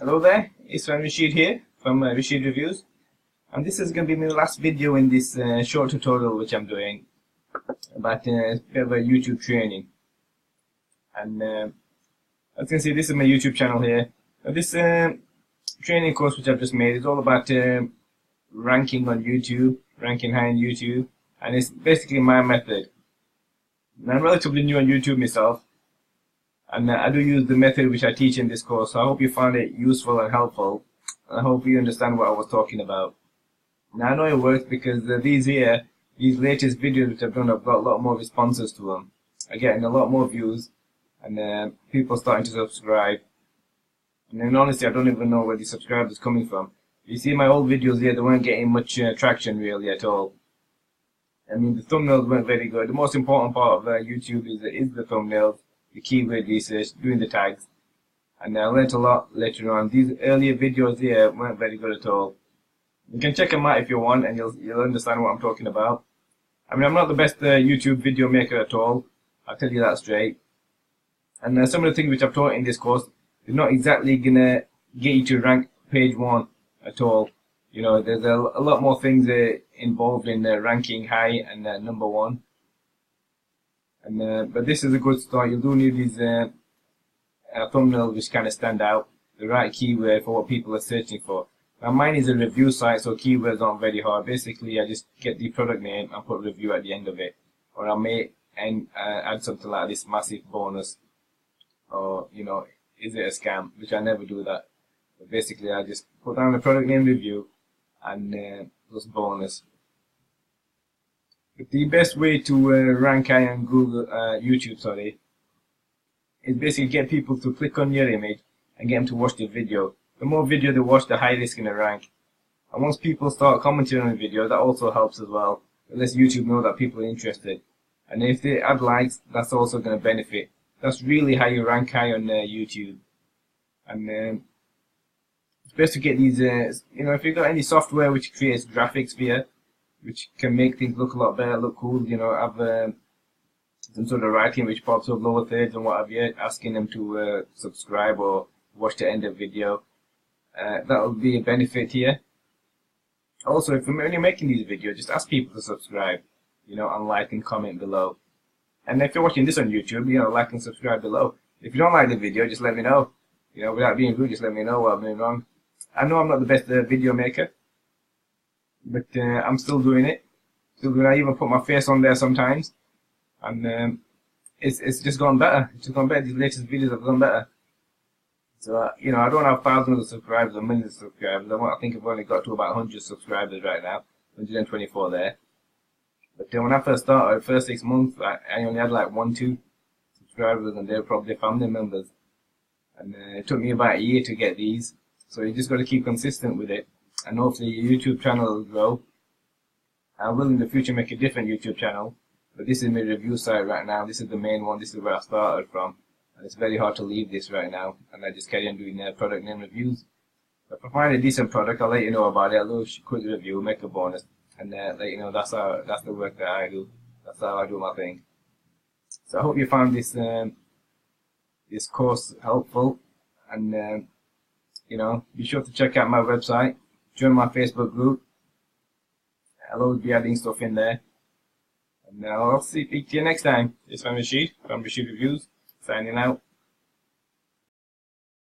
Hello there, it's Rashid here from Rashid Reviews, and this is going to be my last video in this short tutorial which I'm doing about a bit of a YouTube training. And as you can see, this is my YouTube channel here. Now, this training course which I've just made is all about ranking on YouTube, ranking high on YouTube, and it's basically my method. Now, I'm relatively new on YouTube myself, and I do use the method which I teach in this course, so I hope you found it useful and helpful. I hope you understand what I was talking about. Now, I know it works because these latest videos which I've done, I've got a lot more responses to them. I'm getting a lot more views, and people starting to subscribe. And then honestly, I don't even know where these subscribers are coming from. You see my old videos here, they weren't getting much traction really at all. I mean, the thumbnails weren't very good. The most important part of YouTube is the thumbnails, the keyword research, doing the tags. And I learnt a lot later on. These earlier videos here weren't very good at all. You can check them out if you want, and you'll understand what I'm talking about. I mean, I'm not the best YouTube video maker at all. I'll tell you that straight. And some of the things which I've taught in this course, they're not exactly gonna get you to rank page 1 at all. You know, there's a lot more things involved in ranking high and number 1. And but this is a good start. You do need these thumbnails which kind of stand out, the right keyword for what people are searching for. Now, mine is a review site, so keywords aren't very hard. Basically, I just get the product name and put review at the end of it, or I may add something like this massive bonus, or you know, is it a scam? Which I never do that. But basically, I just put down the product name review and plus bonus. But the best way to rank high on Google, YouTube, sorry, is basically get people to click on your image and get them to watch the video. The more video they watch, the higher it's going to rank. And once people start commenting on the video, that also helps as well. It lets YouTube know that people are interested. And if they add likes, that's also going to benefit. That's really how you rank high on YouTube. And it's best to get these, you know, if you've got any software which creates graphics for you, which can make things look a lot better, look cool, you know, have some sort of writing which pops up lower thirds and what have you, asking them to subscribe or watch the end of the video. That will be a benefit here. Also, when you're making these videos, just ask people to subscribe, you know, and like and comment below. And if you're watching this on YouTube, you know, like and subscribe below. If you don't like the video, just let me know. You know, without being rude, just let me know what I'm doing wrong. I know I'm not the best video maker, but I'm still doing it. I even put my face on there sometimes, and it's just gone better. It's just gone better. These latest videos have gone better. So you know, I don't have thousands of subscribers or millions of subscribers. I think I've only got to about 100 subscribers right now, 124 there. But when I first started, the first 6 months, I only had like 1-2 subscribers, and they're probably family members. And it took me about a year to get these. So you just got to keep consistent with it, and hopefully your YouTube channel will grow. I will in the future make a different YouTube channel, but this is my review site right now. This is the main one. This is where I started from, and it's very hard to leave this right now. And I just carry on doing product name reviews. But if I find a decent product, I'll let you know about it. I'll do a quick review, make a bonus, and let you know that's the work that I do. That's how I do my thing. So I hope you found this this course helpful, and you know, be sure to check out my website, join my Facebook group. I'll always be adding stuff in there. And I'll speak to you next time. It's from Rashid Reviews, signing out.